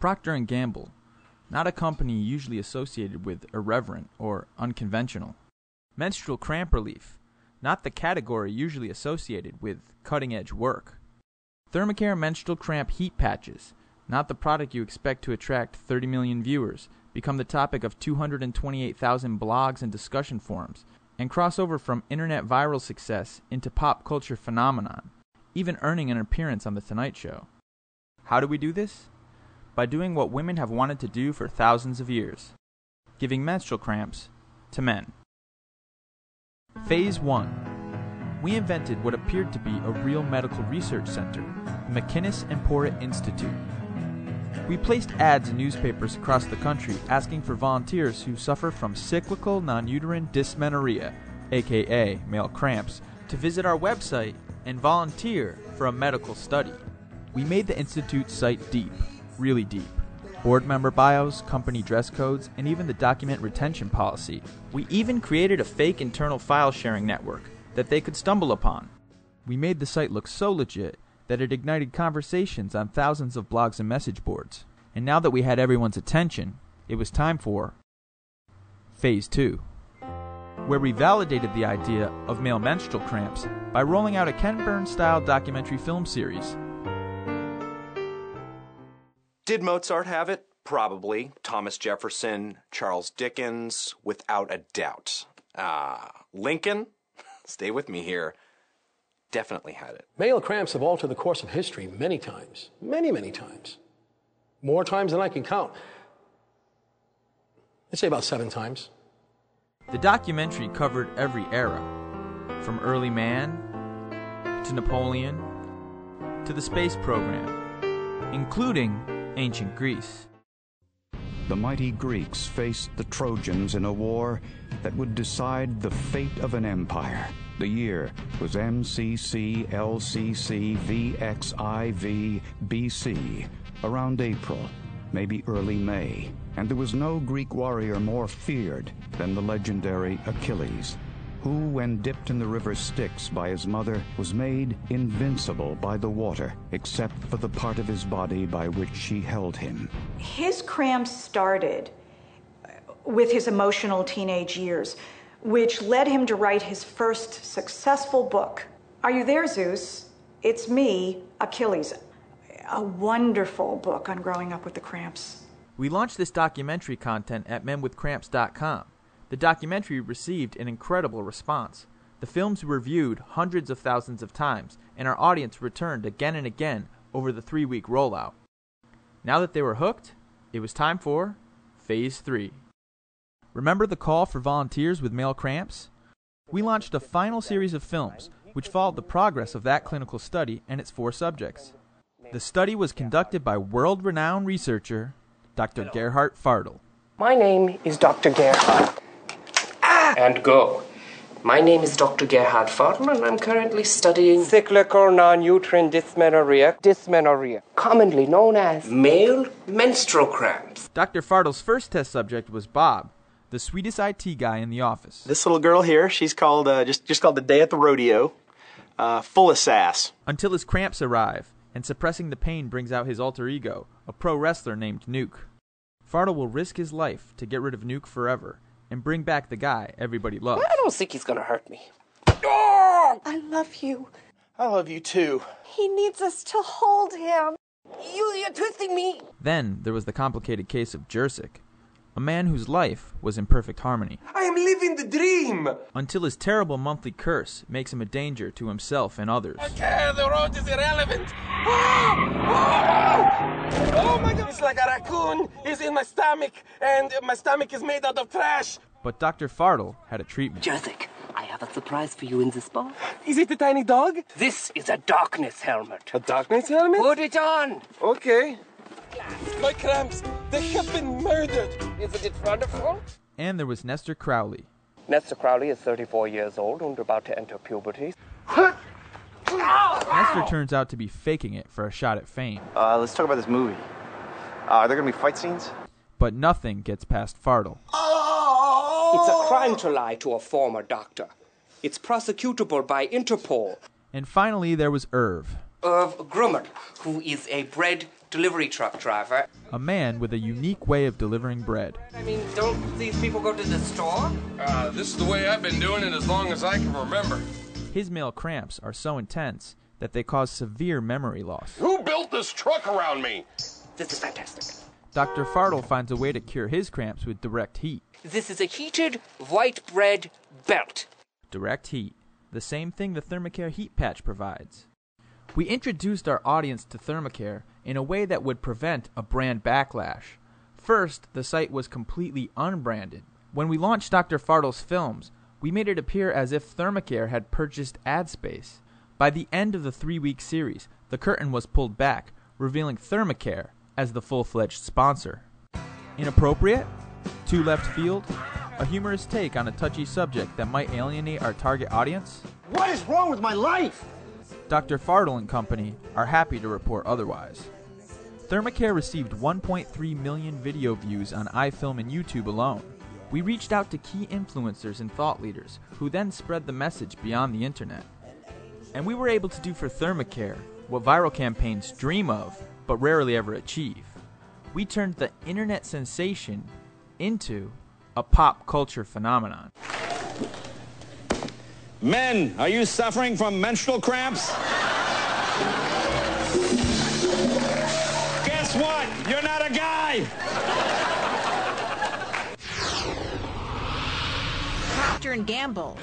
Procter & Gamble, not a company usually associated with irreverent or unconventional. Menstrual cramp relief, not the category usually associated with cutting-edge work. ThermaCare Menstrual Cramp Heat Patches, not the product you expect to attract 30 million viewers, become the topic of 228,000 blogs and discussion forums, and cross over from internet viral success into pop culture phenomenon, even earning an appearance on The Tonight Show. How do we do this? By doing what women have wanted to do for thousands of years, giving menstrual cramps to men. Phase 1. We invented what appeared to be a real medical research center, the McInnes and Porritt Institute. We placed ads in newspapers across the country asking for volunteers who suffer from cyclical non-uterine dysmenorrhea, aka male cramps, to visit our website and volunteer for a medical study. We made the Institute site deep, really deep. Board member bios, company dress codes, and even the document retention policy. We even created a fake internal file sharing network that they could stumble upon. We made the site look so legit that it ignited conversations on thousands of blogs and message boards. And now that we had everyone's attention, it was time for Phase 2, where we validated the idea of male menstrual cramps by rolling out a Ken Burns-style documentary film series. Did Mozart have it? Probably. Thomas Jefferson, Charles Dickens, without a doubt. Lincoln? Stay with me here. Definitely had it. Male cramps have altered the course of history many times. Many, many times. More times than I can count. I'd say about 7 times. The documentary covered every era, from early man to Napoleon to the space program, including ancient Greece. The mighty Greeks faced the Trojans in a war that would decide the fate of an empire. The year was MCC LCC VXIV BC, around April, maybe early May, and there was no Greek warrior more feared than the legendary Achilles, who, when dipped in the river Styx by his mother, was made invincible by the water, except for the part of his body by which she held him. His cramps started with his emotional teenage years, which led him to write his first successful book. Are you there, Zeus? It's me, Achilles. A wonderful book on growing up with the cramps. We launched this documentary content at menwithcramps.com. The documentary received an incredible response. The films were viewed hundreds of thousands of times, and our audience returned again and again over the 3-week rollout. Now that they were hooked, it was time for Phase 3. Remember the call for volunteers with male cramps? We launched a final series of films, which followed the progress of that clinical study and its 4 subjects. The study was conducted by world-renowned researcher Dr. Gerhard Fardl. My name is Dr. Gerhard. And go. My name is Dr. Gerhard Fardl, and I'm currently studying cyclical non-uterine dysmenorrhea, commonly known as male menstrual cramps. Dr. Fardl's first test subject was Bob, the sweetest IT guy in the office. This little girl here, she's called just called the Day at the Rodeo, full of sass. Until his cramps arrive, and suppressing the pain brings out his alter ego, a pro wrestler named Nuke. Fardl will risk his life to get rid of Nuke forever and bring back the guy everybody loves. I don't think he's gonna hurt me. I love you. I love you too. He needs us to hold him. You're twisting me. Then there was the complicated case of Jersik, a man whose life was in perfect harmony. I am living the dream. Until his terrible monthly curse makes him a danger to himself and others. Okay, the road is irrelevant. Oh my God! It's like a raccoon is in my stomach, and my stomach is made out of trash. But Dr. Fardl had a treatment. Jersik, I have a surprise for you in this box. Is it a tiny dog? This is a darkness helmet. A darkness helmet? Put it on. Okay. My cramps, they have been murdered. Isn't it wonderful? And there was Nestor Crowley. Nestor Crowley is 34 years old and about to enter puberty. Nestor turns out to be faking it for a shot at fame. Let's talk about this movie. Are there going to be fight scenes? But nothing gets past Fardl. It's a crime to lie to a former doctor. It's prosecutable by Interpol. And finally there was Irv. Irv Grummer, who is a bred delivery truck driver. A man with a unique way of delivering bread. I mean, don't these people go to the store? This is the way I've been doing it as long as I can remember. His male cramps are so intense that they cause severe memory loss. Who built this truck around me? This is fantastic. Dr. Fartle finds a way to cure his cramps with direct heat. This is a heated white bread belt. Direct heat, the same thing the ThermaCare Heat Patch provides. We introduced our audience to ThermaCare in a way that would prevent a brand backlash. First, the site was completely unbranded. When we launched Dr. Fartle's films, we made it appear as if ThermaCare had purchased ad space. By the end of the 3-week series, the curtain was pulled back, revealing ThermaCare as the full-fledged sponsor. Inappropriate? Too left field? A humorous take on a touchy subject that might alienate our target audience? What is wrong with my life? Dr. Fartle and company are happy to report otherwise. ThermaCare received 1.3 million video views on iFilm and YouTube alone. We reached out to key influencers and thought leaders who then spread the message beyond the internet. And we were able to do for ThermaCare what viral campaigns dream of but rarely ever achieve. We turned the internet sensation into a pop culture phenomenon. Men, are you suffering from menstrual cramps? Guess what? You're not a guy! Procter & Gamble,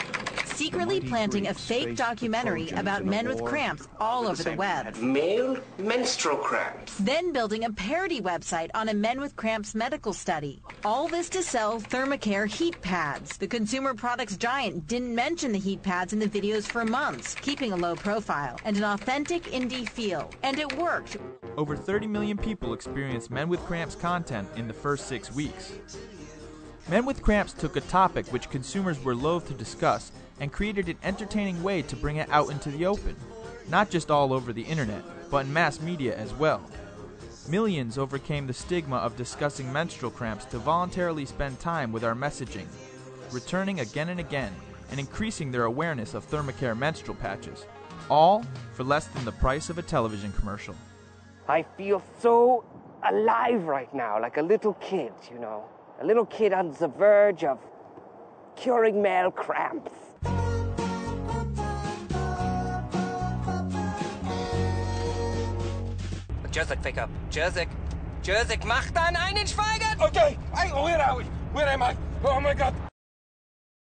secretly planting a fake documentary about men with cramps all over the web. Male menstrual cramps. Then building a parody website on a men with cramps medical study. All this to sell ThermaCare heat pads. The consumer products giant didn't mention the heat pads in the videos for months, keeping a low profile and an authentic indie feel. And it worked. Over 30 million people experienced Men with Cramps content in the first 6 weeks. Men with Cramps took a topic which consumers were loath to discuss and created an entertaining way to bring it out into the open, not just all over the internet, but in mass media as well. Millions overcame the stigma of discussing menstrual cramps to voluntarily spend time with our messaging, returning again and again, and increasing their awareness of ThermaCare menstrual patches, all for less than the price of a television commercial. I feel so alive right now, like a little kid, you know. A little kid on the verge of curing male cramps. Jessic, pick up. Jessic, mach dann einen Schweigert! Okay, where are we? Where am I? Oh my God,